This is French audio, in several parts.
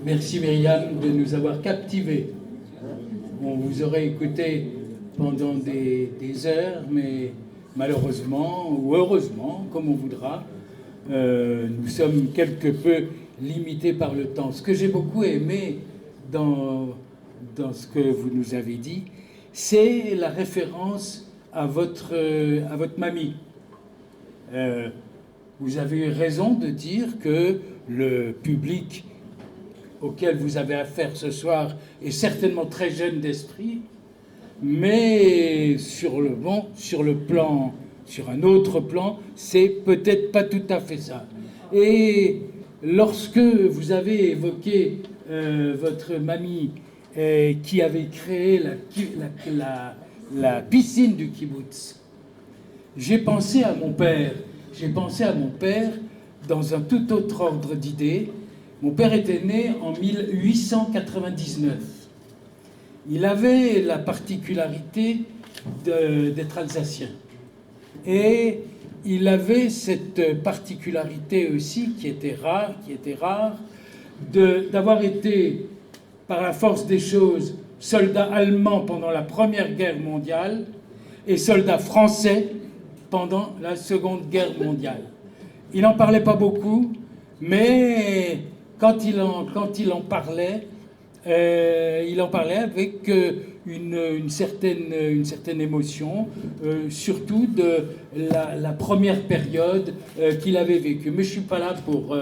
Merci Myriam de nous avoir captivés. On vous aurait écouté pendant des heures, mais malheureusement, ou heureusement, comme on voudra, nous sommes quelque peu limités par le temps. Ce que j'ai beaucoup aimé dans ce que vous nous avez dit, c'est la référence à votre mamie. Vous avez eu raison de dire que le public auquel vous avez affaire ce soir est certainement très jeune d'esprit, mais sur un autre plan, c'est peut-être pas tout à fait ça. Et lorsque vous avez évoqué votre mamie qui avait créé la piscine du kibbutz, j'ai pensé à mon père. J'ai pensé à mon père dans un tout autre ordre d'idées. Mon père était né en 1899. Il avait la particularité d'être alsacien. Et il avait cette particularité aussi qui était rare, d'avoir été, par la force des choses, soldat allemand pendant la Première Guerre mondiale et soldat français pendant la Seconde Guerre mondiale. Il n'en parlait pas beaucoup, mais quand il en parlait avec une certaine émotion, surtout de la première période qu'il avait vécue. Mais je ne suis pas là pour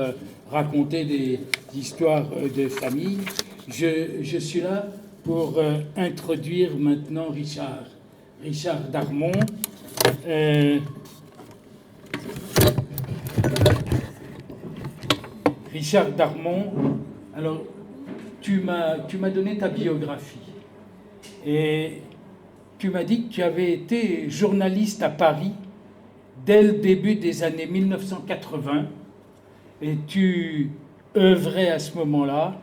raconter des histoires de famille. Je suis là pour introduire maintenant Richard Darmon. Richard Darmon, alors tu m'as donné ta biographie et tu m'as dit que tu avais été journaliste à Paris dès le début des années 1980 et tu œuvrais à ce moment-là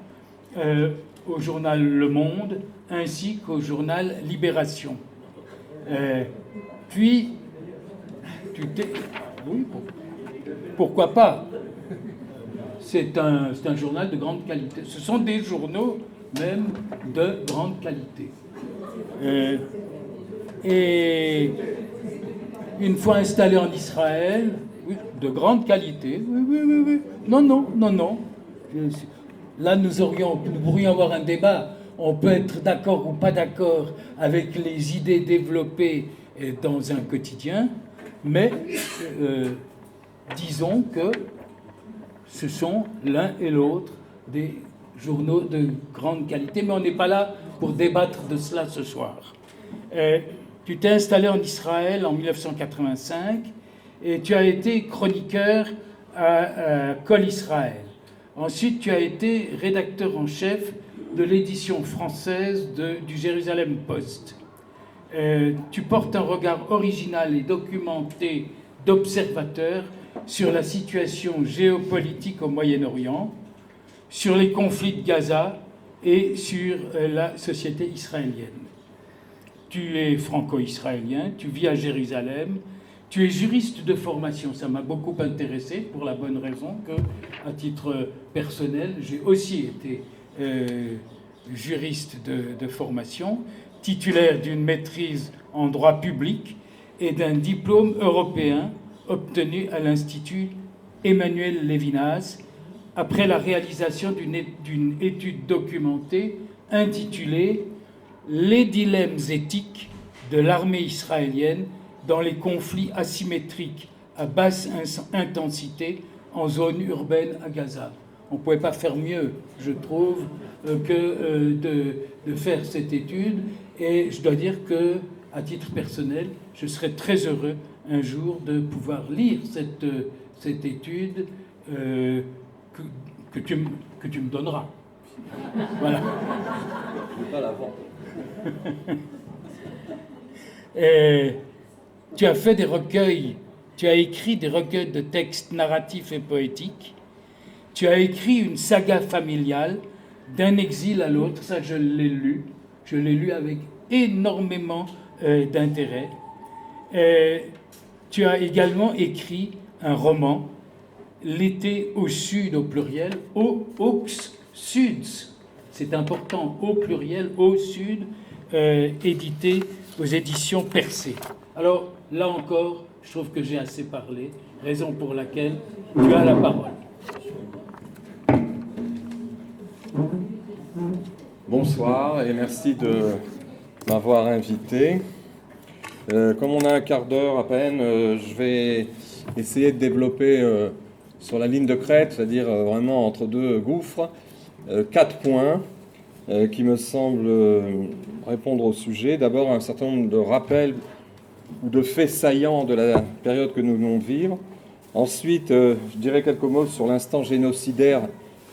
au journal Le Monde ainsi qu'au journal Libération. Puis, oui, pourquoi pas? C'est un journal de grande qualité. Ce sont des journaux même de grande qualité. Et une fois installé en Israël, oui, de grande qualité. Oui. Non. Là, nous pourrions avoir un débat. On peut être d'accord ou pas d'accord avec les idées développées dans un quotidien, mais disons que ce sont l'un et l'autre des journaux de grande qualité, mais on n'est pas là pour débattre de cela ce soir. Tu t'es installé en Israël en 1985 et tu as été chroniqueur à Kol Israël. Ensuite, tu as été rédacteur en chef de l'édition française du Jérusalem Post. Tu portes un regard original et documenté d'observateur sur la situation géopolitique au Moyen-Orient, sur les conflits de Gaza et sur la société israélienne. Tu es franco-israélien, tu vis à Jérusalem, tu es juriste de formation. Ça m'a beaucoup intéressé pour la bonne raison que, à titre personnel, j'ai aussi été juriste de formation, titulaire d'une maîtrise en droit public et d'un diplôme européen obtenu à l'Institut Emmanuel Levinas après la réalisation d'une étude documentée intitulée « Les dilemmes éthiques de l'armée israélienne dans les conflits asymétriques à basse intensité en zone urbaine à Gaza ». On ne pouvait pas faire mieux, je trouve, que de faire cette étude. Et je dois dire que, à titre personnel, je serais très heureux un jour de pouvoir lire cette étude que tu me donneras. Voilà. Je ne peux pas la vendre. Tu as fait des recueils, tu as écrit des recueils de textes narratifs et poétiques. Tu as écrit une saga familiale d'un exil à l'autre. Ça, je l'ai lu. Je l'ai lu avec énormément d'intérêt. Tu as également écrit un roman l'été au sud au pluriel, aux suds, c'est important, au pluriel, au sud, édité aux éditions Percé. Alors là encore, je trouve que j'ai assez parlé, raison pour laquelle tu as la parole. Bonsoir et merci de m'avoir invité. Comme on a un quart d'heure à peine, je vais essayer de développer sur la ligne de crête, c'est-à-dire vraiment entre deux gouffres, 4 points qui me semblent répondre au sujet. D'abord, un certain nombre de rappels ou de faits saillants de la période que nous venons de vivre. Ensuite, je dirais quelques mots sur l'instant génocidaire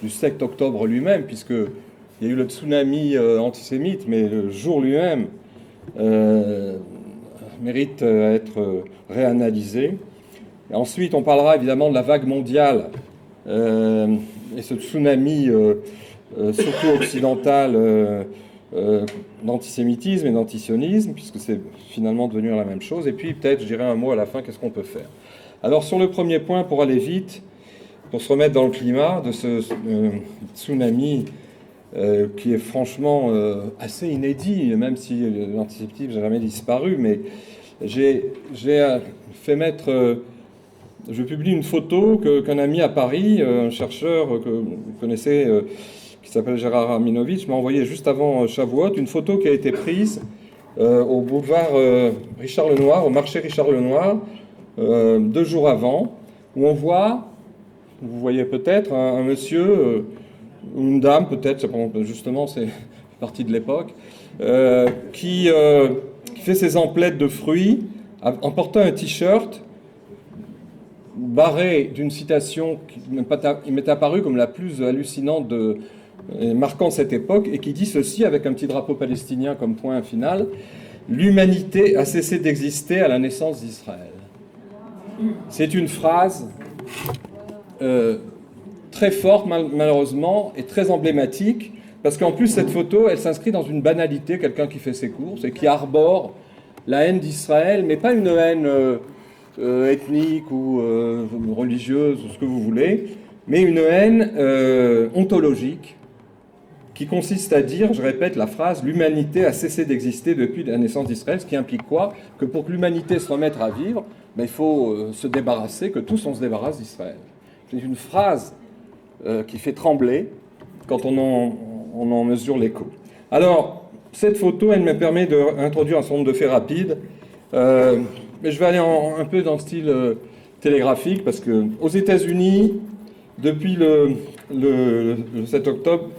du 7 octobre lui-même, puisqu'il y a eu le tsunami antisémite, mais le jour lui-même mérite à être réanalysé. Et ensuite, on parlera évidemment de la vague mondiale et ce tsunami, surtout occidental, d'antisémitisme et d'antisionisme, puisque c'est finalement devenu la même chose. Et puis, peut-être, je dirais un mot à la fin, qu'est-ce qu'on peut faire. Alors, sur le premier point, pour aller vite, pour se remettre dans le climat de ce tsunami qui est franchement assez inédit, même si l'antisémitisme n'a jamais disparu, mais j'ai fait mettre... je publie une photo qu'un ami à Paris, un chercheur que vous connaissez, qui s'appelle Gérard Raminovitch, m'a envoyé juste avant Shavuot, une photo qui a été prise au boulevard Richard Lenoir, au marché Richard Lenoir, 2 jours avant, où on voit, vous voyez peut-être, un monsieur, ou une dame peut-être, justement c'est partie de l'époque, qui fait ses emplettes de fruits en portant un t-shirt barré d'une citation qui m'est apparue comme la plus hallucinante et marquant cette époque, et qui dit ceci avec un petit drapeau palestinien comme point final: l'humanité a cessé d'exister à la naissance d'Israël. C'est une phrase très forte, malheureusement, et très emblématique, parce qu'en plus, cette photo, elle s'inscrit dans une banalité, quelqu'un qui fait ses courses et qui arbore la haine d'Israël, mais pas une haine ethnique ou religieuse, ou ce que vous voulez, mais une haine ontologique, qui consiste à dire, je répète la phrase, l'humanité a cessé d'exister depuis la naissance d'Israël, ce qui implique quoi? Que pour que l'humanité se remette à vivre, ben, il faut se débarrasser, que tous on se débarrasse d'Israël. C'est une phrase qui fait trembler quand on en mesure l'écho. Alors, cette photo, elle me permet d'introduire un certain nombre de faits rapides, mais je vais aller un peu dans le style télégraphique, parce qu'aux États-Unis, depuis le 7 octobre,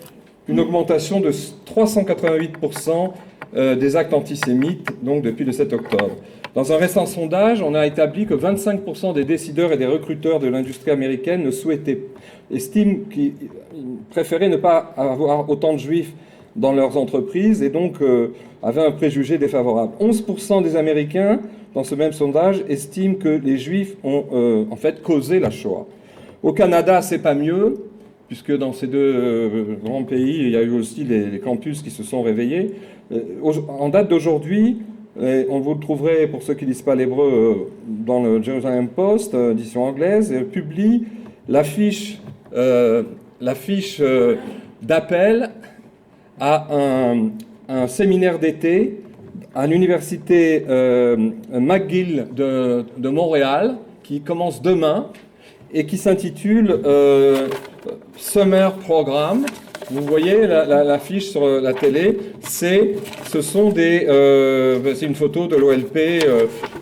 une augmentation de 388% des actes antisémites, donc depuis le 7 octobre. Dans un récent sondage, on a établi que 25% des décideurs et des recruteurs de l'industrie américaine estiment qu'ils préféraient ne pas avoir autant de juifs dans leurs entreprises et donc avaient un préjugé défavorable. 11% des Américains, dans ce même sondage, estiment que les juifs ont en fait causé la Shoah. Au Canada, c'est pas mieux, puisque dans ces deux grands pays, il y a eu aussi les campus qui se sont réveillés. En date d'aujourd'hui, on vous le trouverez, pour ceux qui ne lisent pas l'hébreu, dans le Jerusalem Post, édition anglaise, publie l'affiche d'appel à un séminaire d'été à l'université McGill de Montréal, qui commence demain, et qui s'intitule Summer Programme. Vous voyez l'affiche sur la télé, c'est une photo de l'OLP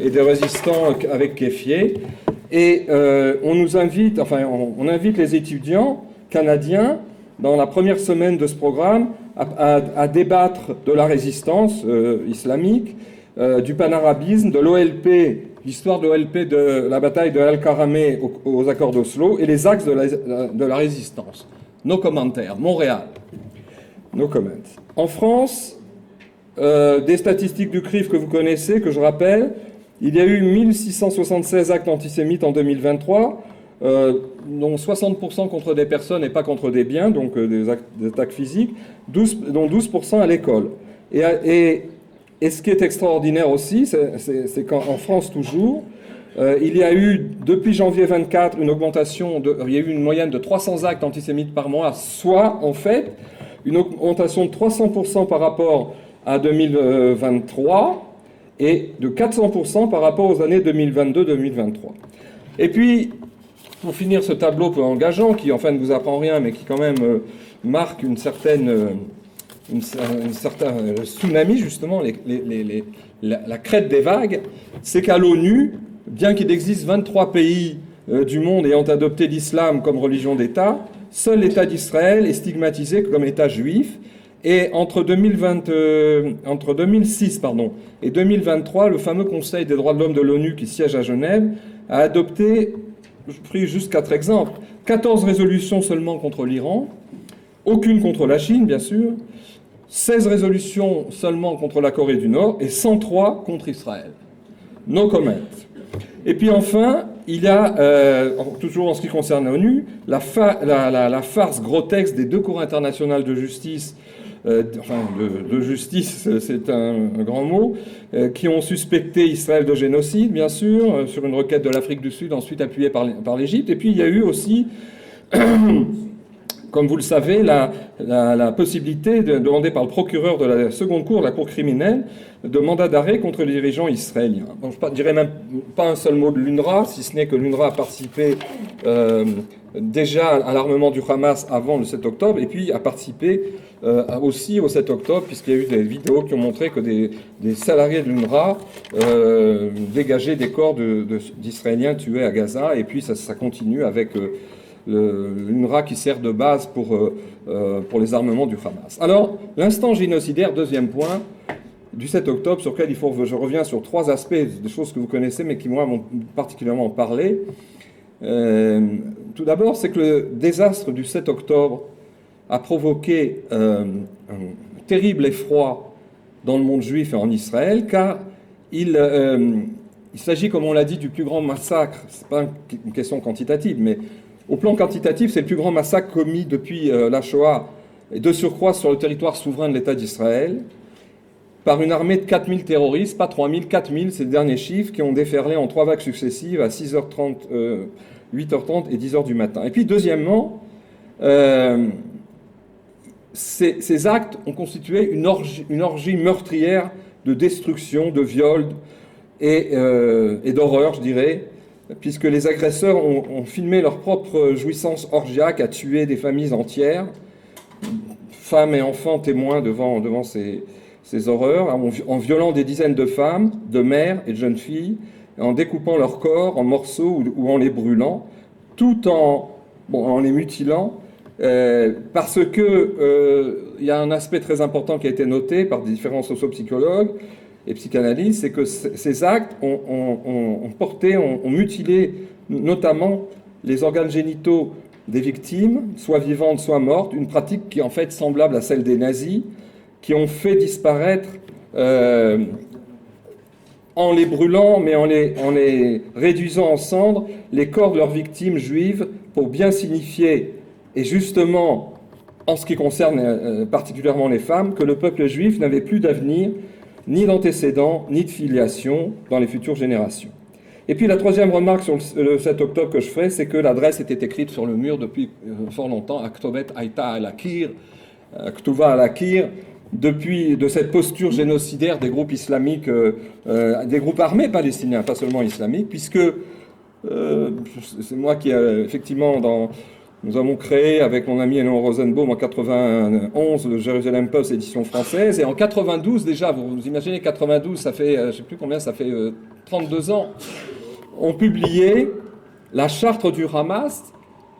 et des résistants avec Keffieh. Et on nous invite, on invite les étudiants canadiens, dans la première semaine de ce programme, à débattre de la résistance islamique, du panarabisme, de l'OLP, l'histoire de l'OLP, de la bataille de Al-Karameh aux accords d'Oslo, et les axes de la résistance. Nos commentaires. Montréal. No comments. En France, des statistiques du CRIF que vous connaissez, que je rappelle, il y a eu 1676 actes antisémites en 2023, dont 60% contre des personnes et pas contre des biens, donc des attaques physiques, dont 12% à l'école. Et ce qui est extraordinaire aussi, c'est qu'en France toujours, Il y a eu, depuis janvier 24, une augmentation, il y a eu une moyenne de 300 actes antisémites par mois, soit, en fait, une augmentation de 300% par rapport à 2023 et de 400% par rapport aux années 2022-2023. Et puis, pour finir ce tableau peu engageant, qui enfin ne vous apprend rien, mais qui quand même marque un certain tsunami, justement, la crête des vagues, c'est qu'à l'ONU, bien qu'il existe 23 pays du monde ayant adopté l'islam comme religion d'État, seul l'État d'Israël est stigmatisé comme État juif. Et entre 2006 et 2023, le fameux Conseil des droits de l'homme de l'ONU qui siège à Genève a adopté, je prie juste 4 exemples, 14 résolutions seulement contre l'Iran, aucune contre la Chine, bien sûr, 16 résolutions seulement contre la Corée du Nord et 103 contre Israël. No comment. Et puis enfin, il y a, toujours en ce qui concerne l'ONU, la farce grotesque des 2 cours internationales de justice, de justice, c'est un grand mot, qui ont suspecté Israël de génocide, bien sûr, sur une requête de l'Afrique du Sud, ensuite appuyée par l'Égypte. Et puis il y a eu aussi, comme vous le savez, la possibilité demandée par le procureur de la seconde cour, la cour criminelle, de mandat d'arrêt contre les dirigeants israéliens. Bon, je ne dirais même pas un seul mot de l'UNRWA, si ce n'est que l'UNRWA a participé déjà à l'armement du Hamas avant le 7 octobre, et puis a participé aussi au 7 octobre, puisqu'il y a eu des vidéos qui ont montré que des salariés de l'UNRWA dégageaient des corps d'Israéliens tués à Gaza, et puis ça continue avec l'UNRWA qui sert de base pour les armements du Hamas. Alors, l'instant génocidaire, deuxième point, du 7 octobre, sur lequel je reviens sur 3 aspects, des choses que vous connaissez, mais qui, moi, m'ont particulièrement parlé. Tout d'abord, c'est que le désastre du 7 octobre a provoqué un terrible effroi dans le monde juif et en Israël, car il s'agit, comme on l'a dit, du plus grand massacre. Ce n'est pas une question quantitative, mais au plan quantitatif, c'est le plus grand massacre commis depuis la Shoah, et de surcroît sur le territoire souverain de l'État d'Israël, par une armée de 4000 terroristes, pas 3000, 4000, c'est le dernier chiffre, qui ont déferlé en 3 vagues successives à 6h30, 8h30 et 10h du matin. Et puis, deuxièmement, ces actes ont constitué une orgie meurtrière de destruction, de viol et d'horreur, je dirais, puisque les agresseurs ont filmé leur propre jouissance orgiaque à tuer des familles entières, femmes et enfants témoins devant ces horreurs, en violant des dizaines de femmes, de mères et de jeunes filles, en découpant leurs corps en morceaux ou en les brûlant, tout en les mutilant, parce que il y a un aspect très important qui a été noté par différents sociopsychologues et psychanalystes, c'est que ces actes ont mutilé notamment les organes génitaux des victimes, soit vivantes, soit mortes, une pratique qui est en fait semblable à celle des nazis, qui ont fait disparaître, en les brûlant, mais en les réduisant en cendres, les corps de leurs victimes juives, pour bien signifier, et justement, en ce qui concerne particulièrement les femmes, que le peuple juif n'avait plus d'avenir, ni d'antécédents, ni de filiation dans les futures générations. Et puis la troisième remarque sur le 7 octobre que je ferai, c'est que l'adresse était écrite sur le mur depuis fort longtemps, Aktovet Aïta al-Akir, Aktuva al-Akir, de cette posture génocidaire des groupes islamiques, des groupes armés palestiniens, pas seulement islamiques, puisque c'est moi qui, effectivement, nous avons créé avec mon ami Léon Rosenbaum en 91 le Jérusalem Post édition française, et en 92 déjà, vous imaginez 92, ça fait, je ne sais plus combien, ça fait 32 ans, on publiait la charte du Hamas,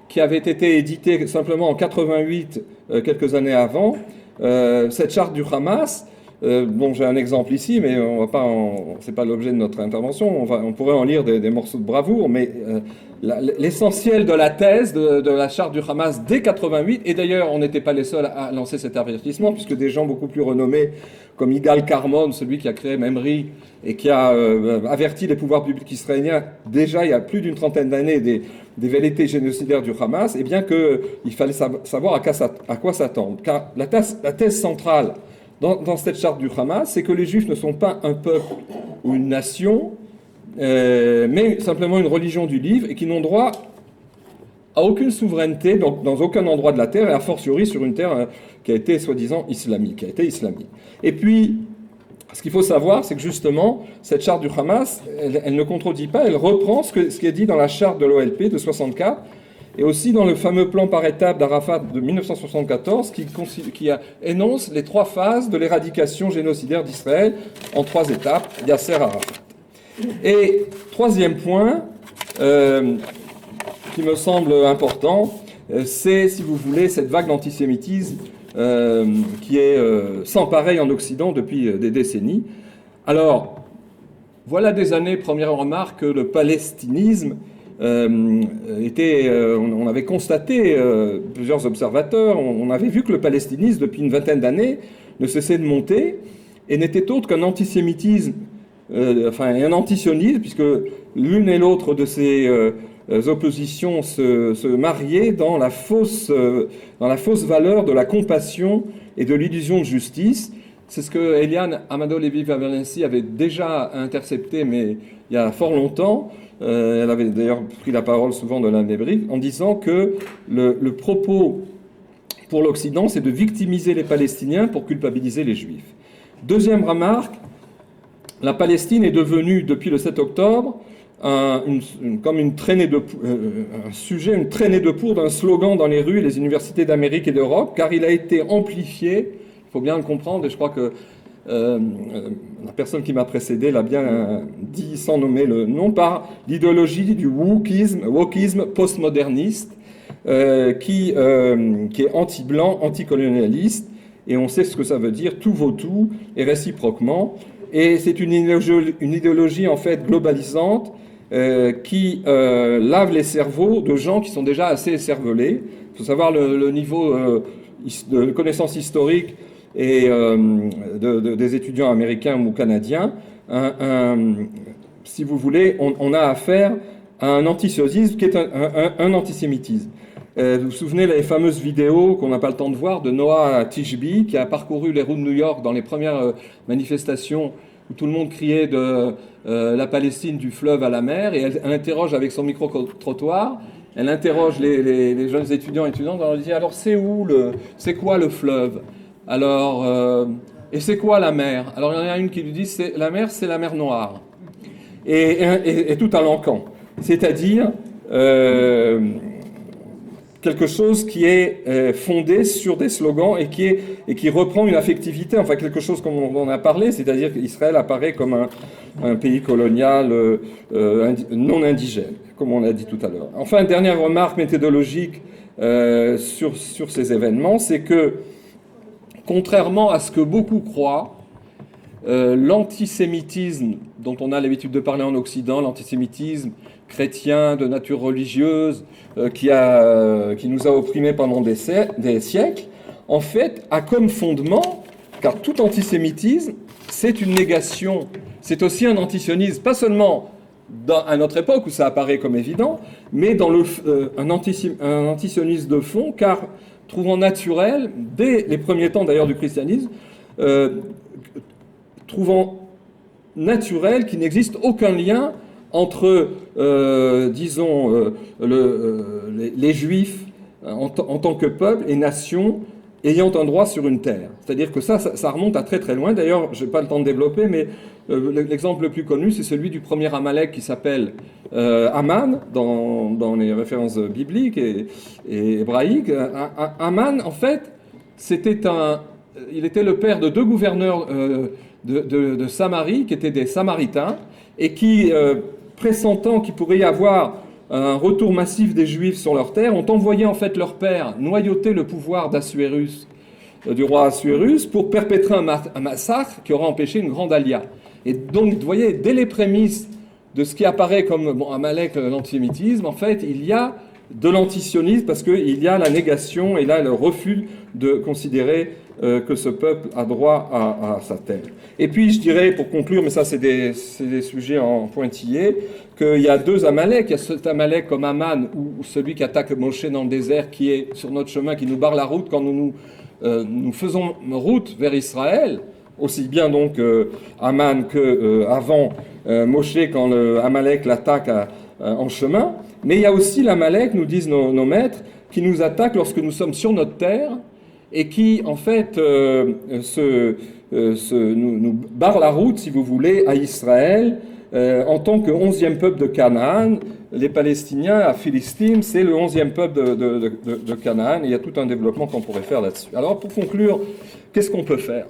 qui avait été éditée simplement en 88, quelques années avant. Cette charte du Hamas, j'ai un exemple ici, mais c'est pas l'objet de notre intervention. On pourrait en lire des morceaux de bravoure, mais l'essentiel de la thèse de la charte du Hamas dès 88, et d'ailleurs on n'était pas les seuls à lancer cet avertissement, puisque des gens beaucoup plus renommés comme Yigal Carmon, celui qui a créé Memri et qui a averti les pouvoirs publics israéliens déjà il y a plus d'une trentaine d'années des velléités génocidaires du Hamas, et bien qu'il fallait savoir à quoi s'attendre. Car la thèse centrale dans cette charte du Hamas, c'est que les Juifs ne sont pas un peuple ou une nation, mais simplement une religion du livre, et qui n'ont droit à aucune souveraineté dans aucun endroit de la terre, et a fortiori sur une terre qui a été soi-disant islamique, qui a été islamique. Et puis, ce qu'il faut savoir, c'est que justement, cette charte du Hamas, elle ne contredit pas, elle reprend ce qui est dit dans la charte de l'OLP de 64, et aussi dans le fameux plan par étapes d'Arafat de 1974, qui énonce les 3 phases de l'éradication génocidaire d'Israël en 3 étapes, Yasser Arafat. Et troisième point, qui me semble important, c'est, si vous voulez, cette vague d'antisémitisme qui est sans pareil en Occident depuis des décennies. Alors, voilà des années, première remarque, que le palestinisme on avait constaté, plusieurs observateurs, on avait vu que le palestinisme, depuis une vingtaine d'années, ne cessait de monter et n'était autre qu'un antisémitisme, un antisionisme, puisque l'une et l'autre de ces oppositions se mariaient dans la fausse valeur de la compassion et de l'illusion de justice. C'est ce que Eliane Amado Levi-Valency avait déjà intercepté, mais il y a fort longtemps. Elle avait d'ailleurs pris la parole souvent dans l'un des briefs, en disant que le propos pour l'Occident, c'est de victimiser les Palestiniens pour culpabiliser les Juifs. Deuxième remarque, la Palestine est devenue, depuis le 7 octobre, comme une traînée de poudre d'un slogan dans les rues et les universités d'Amérique et d'Europe, car il a été amplifié, il faut bien le comprendre, et je crois que la personne qui m'a précédé l'a bien dit sans nommer le nom, par l'idéologie du wokisme postmoderniste qui est anti-blanc, anticolonialiste, et on sait ce que ça veut dire, tout vaut tout, et réciproquement. Et c'est une idéologie en fait globalisante qui lave les cerveaux de gens qui sont déjà assez écervelés. Il faut savoir le niveau de connaissance historique et des étudiants américains ou canadiens. Si vous voulez, on a affaire à un antisionisme qui est un antisémitisme. Vous vous souvenez les fameuses vidéos qu'on n'a pas le temps de voir de Noah Tishby, qui a parcouru les rues de New York dans les premières manifestations où tout le monde criait de la Palestine du fleuve à la mer, et elle interroge avec son micro-trottoir, elle interroge les jeunes étudiants, elle leur dit « Alors c'est c'est quoi le fleuve ?» Alors, et c'est quoi la mer? Alors il y en a une qui lui dit la mer, c'est la mer Noire. Et tout à l'encan. C'est-à-dire quelque chose qui est fondé sur des slogans et qui reprend une affectivité, enfin quelque chose comme on en a parlé, c'est-à-dire qu'Israël apparaît comme un pays colonial non indigène, comme on l'a dit tout à l'heure. Enfin, une dernière remarque méthodologique sur ces événements, c'est que contrairement à ce que beaucoup croient, l'antisémitisme dont on a l'habitude de parler en Occident, l'antisémitisme chrétien de nature religieuse qui nous a opprimés pendant des siècles, en fait, a comme fondement, car tout antisémitisme, c'est une négation, c'est aussi un antisionisme, pas seulement à notre époque où ça apparaît comme évident, mais dans un antisionisme de fond, car trouvant naturel, dès les premiers temps d'ailleurs du christianisme, trouvant naturel qu'il n'existe aucun lien entre, les Juifs en tant que peuple et nation ayant un droit sur une terre. C'est-à-dire que ça remonte à très très loin. D'ailleurs, je n'ai pas le temps de développer, mais l'exemple le plus connu, c'est celui du premier Amalek qui s'appelle Aman, dans les références bibliques et hébraïques. Aman, en fait, il était le père de 2 gouverneurs de Samarie, qui étaient des Samaritains, et qui, pressentant qu'il pourrait y avoir un retour massif des Juifs sur leur terre, ont envoyé en fait leur père noyauter le pouvoir d'Assuérus, du roi Assuérus, pour perpétrer un massacre qui aura empêché une grande alia. Et donc, vous voyez, dès les prémices de ce qui apparaît comme Amalek, l'antisémitisme, en fait, il y a de l'antisionisme, parce qu'il y a la négation et là le refus de considérer que ce peuple a droit à sa terre. Et puis je dirais, pour conclure, mais ça c'est des sujets en pointillés, qu'il y a 2 Amalek. Il y a cet Amalek comme Aman, ou celui qui attaque Moshe dans le désert, qui est sur notre chemin, qui nous barre la route quand nous faisons route vers Israël, aussi bien donc Aman qu'avant Moshe quand le Amalek l'attaque en chemin. Mais il y a aussi l'Amalek, nous disent nos maîtres, qui nous attaque lorsque nous sommes sur notre terre et qui, en fait, nous barre la route, si vous voulez, à Israël en tant que 11e peuple de Canaan. Les Palestiniens à Philistine, c'est le 11e peuple de Canaan. Et il y a tout un développement qu'on pourrait faire là-dessus. Alors, pour conclure, qu'est-ce qu'on peut faire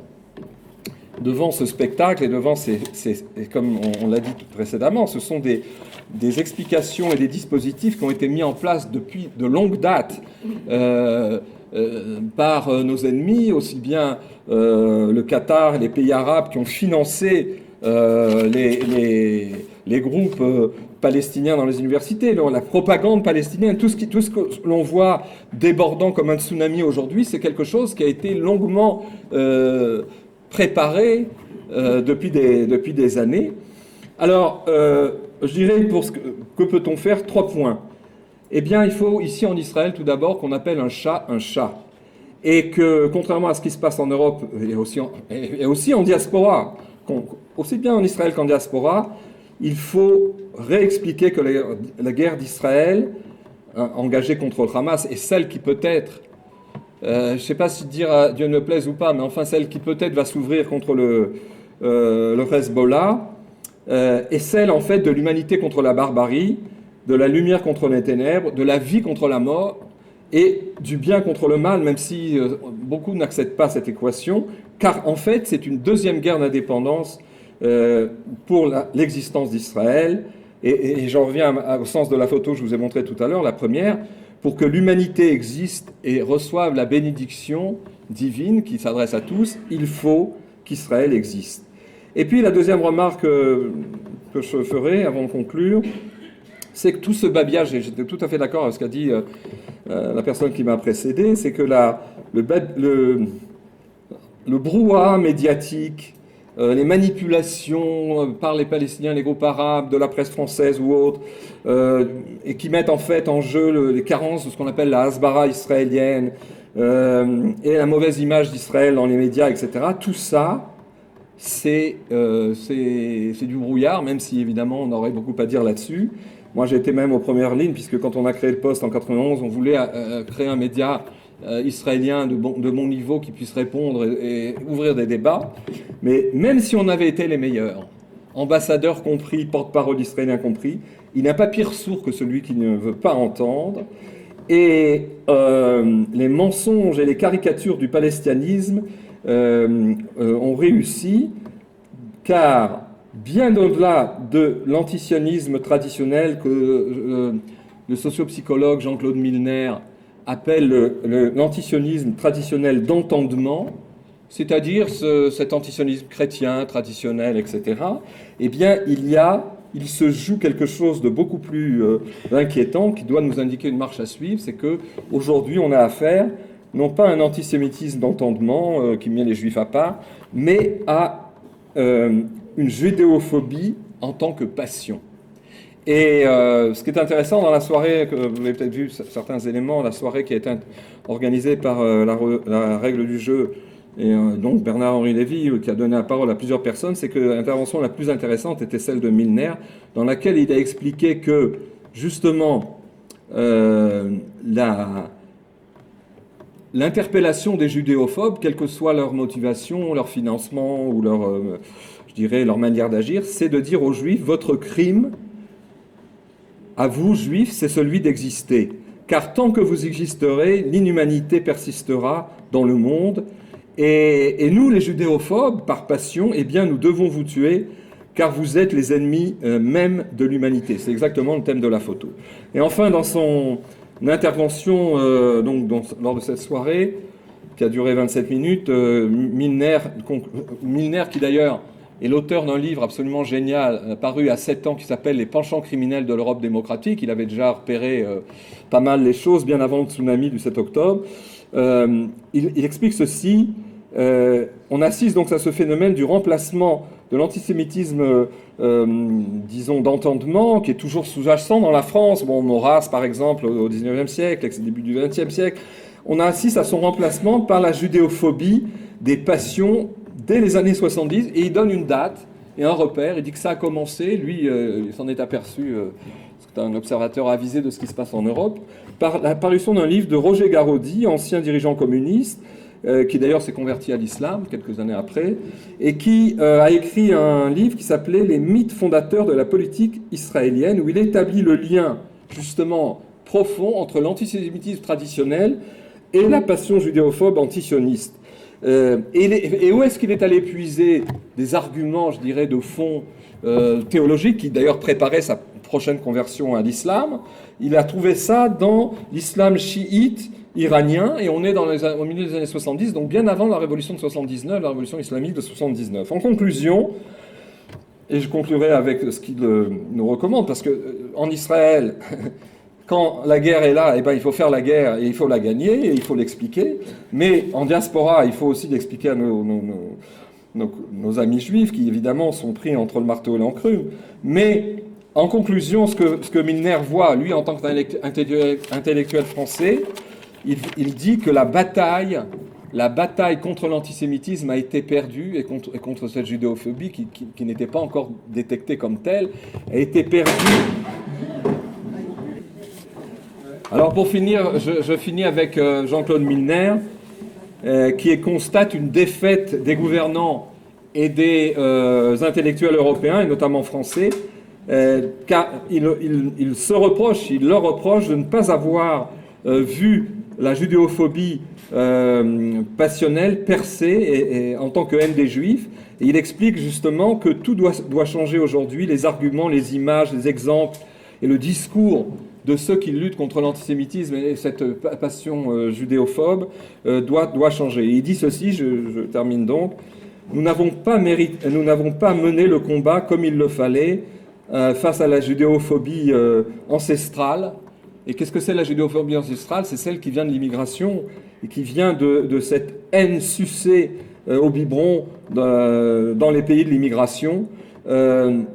devant ce spectacle et devant et comme on l'a dit précédemment, ce sont des explications et des dispositifs qui ont été mis en place depuis de longues dates par nos ennemis, aussi bien le Qatar et les pays arabes qui ont financé les groupes palestiniens dans les universités, la propagande palestinienne, tout ce que l'on voit débordant comme un tsunami aujourd'hui, c'est quelque chose qui a été longuement préparé depuis des années. Alors, je dirais, que peut-on faire? 3 points. Eh bien, il faut ici en Israël, tout d'abord, qu'on appelle un chat. Et que, contrairement à ce qui se passe en Europe et aussi en diaspora, aussi bien en Israël qu'en diaspora, il faut réexpliquer que la guerre d'Israël, engagée contre le Hamas, est celle qui peut-être, je ne sais pas si dire à Dieu ne plaise ou pas, mais enfin celle qui peut-être va s'ouvrir contre le Hezbollah, est celle en fait de l'humanité contre la barbarie, de la lumière contre les ténèbres, de la vie contre la mort et du bien contre le mal, même si beaucoup n'acceptent pas cette équation, car en fait c'est une deuxième guerre d'indépendance pour l'existence d'Israël. Et j'en reviens au sens de la photo que je vous ai montrée tout à l'heure, la première, pour que l'humanité existe et reçoive la bénédiction divine qui s'adresse à tous, il faut qu'Israël existe. Et puis la deuxième remarque que je ferai avant de conclure, c'est que tout ce babillage, et j'étais tout à fait d'accord avec ce qu'a dit la personne qui m'a précédé, c'est que le brouhaha médiatique, les manipulations par les Palestiniens, les groupes arabes, de la presse française ou autres, et qui mettent en fait en jeu les carences de ce qu'on appelle la hasbara israélienne, et la mauvaise image d'Israël dans les médias, etc. Tout ça, c'est du brouillard, même si évidemment on aurait beaucoup à dire là-dessus. Moi j'étais même aux premières lignes, puisque quand on a créé le Poste en 91, on voulait créer un média israélien de bon niveau qui puisse répondre et ouvrir des débats. Mais même si on avait été les meilleurs, ambassadeurs compris, porte-parole israélien compris, il n'y a pas pire sourd que celui qui ne veut pas entendre. Et les mensonges et les caricatures du palestinisme ont réussi, car bien au-delà de l'antisionisme traditionnel que le sociopsychologue Jean-Claude Milner appelle l'antisionisme traditionnel d'entendement, c'est-à-dire cet antisionisme chrétien, traditionnel, etc., eh bien, il se joue quelque chose de beaucoup plus inquiétant qui doit nous indiquer une marche à suivre, c'est qu'aujourd'hui, on a affaire, non pas à un antisémitisme d'entendement qui met les juifs à part, mais à une judéophobie en tant que passion. Et ce qui est intéressant dans la soirée, que vous avez peut-être vu certains éléments, la soirée qui a été organisée par la règle du jeu, et donc Bernard-Henri Lévy, qui a donné la parole à plusieurs personnes, c'est que l'intervention la plus intéressante était celle de Milner, dans laquelle il a expliqué que, justement, l'interpellation des judéophobes, quelle que soit leur motivation, leur financement ou leur manière d'agir, c'est de dire aux Juifs, votre crime, à vous, Juifs, c'est celui d'exister. Car tant que vous existerez, l'inhumanité persistera dans le monde. Et nous, les judéophobes, par passion, eh bien, nous devons vous tuer, car vous êtes les ennemis même de l'humanité. C'est exactement le thème de la photo. Et enfin, dans son intervention lors de cette soirée, qui a duré 27 minutes, Milner, qui d'ailleurs est l'auteur d'un livre absolument génial, paru à 7 ans, qui s'appelle « Les penchants criminels de l'Europe démocratique ». Il avait déjà repéré pas mal les choses bien avant le tsunami du 7 octobre. Il explique ceci. On assiste donc à ce phénomène du remplacement de l'antisémitisme, disons, d'entendement, qui est toujours sous-jacent dans la France. Bon, Maurras, par exemple, au XIXe siècle, début du XXe siècle. On assiste à son remplacement par la judéophobie des passions dès les années 70, et il donne une date, et un repère. Il dit que ça a commencé, lui, il s'en est aperçu, c'est un observateur avisé de ce qui se passe en Europe, par la parution d'un livre de Roger Garaudy, ancien dirigeant communiste, qui d'ailleurs s'est converti à l'islam quelques années après, et qui a écrit un livre qui s'appelait « Les mythes fondateurs de la politique israélienne », où il établit le lien, justement, profond entre l'antisémitisme traditionnel et la passion judéophobe antisioniste. Et où est-ce qu'il est allé puiser des arguments, je dirais, de fond théologique, qui d'ailleurs préparait sa prochaine conversion à l'islam? Il a trouvé ça dans l'islam chiite iranien, et on est au milieu des années 70, donc bien avant la révolution de 79, la révolution islamique de 79. En conclusion, et je conclurai avec ce qu'il nous recommande, parce qu'en Israël, quand la guerre est là, eh ben, il faut faire la guerre et il faut la gagner et il faut l'expliquer. Mais en diaspora, il faut aussi l'expliquer à nos amis juifs qui, évidemment, sont pris entre le marteau et l'enclume. Mais en conclusion, ce que Milner voit, lui, en tant qu'intellectuel français, il dit que la bataille contre l'antisémitisme a été perdue et contre cette judéophobie qui n'était pas encore détectée comme telle, a été perdue. Alors pour finir, je finis avec Jean-Claude Milner, qui constate une défaite des gouvernants et des intellectuels européens, et notamment français, car il leur reproche de ne pas avoir vu la judéophobie passionnelle percer en tant que haine des Juifs. Et il explique justement que tout doit changer aujourd'hui, les arguments, les images, les exemples et le discours de ceux qui luttent contre l'antisémitisme et cette passion judéophobe doit changer. Et il dit ceci, je termine donc, nous n'avons pas mené le combat comme il le fallait face à la judéophobie ancestrale. Et qu'est-ce que c'est la judéophobie ancestrale? C'est celle qui vient de l'immigration et qui vient de cette haine sucée au biberon dans les pays de l'immigration.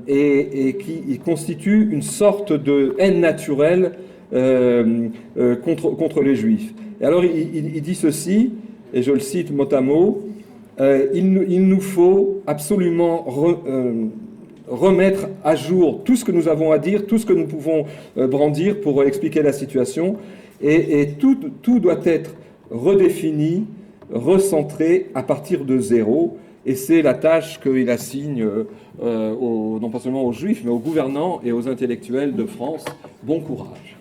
Et qui constitue une sorte de haine naturelle contre les Juifs. Et alors il dit ceci, et je le cite mot à mot, il nous faut absolument remettre à jour tout ce que nous avons à dire, tout ce que nous pouvons brandir pour expliquer la situation, et tout doit être redéfini, recentré à partir de zéro. Et c'est la tâche qu'il assigne non pas seulement aux Juifs, mais aux gouvernants et aux intellectuels de France. Bon courage.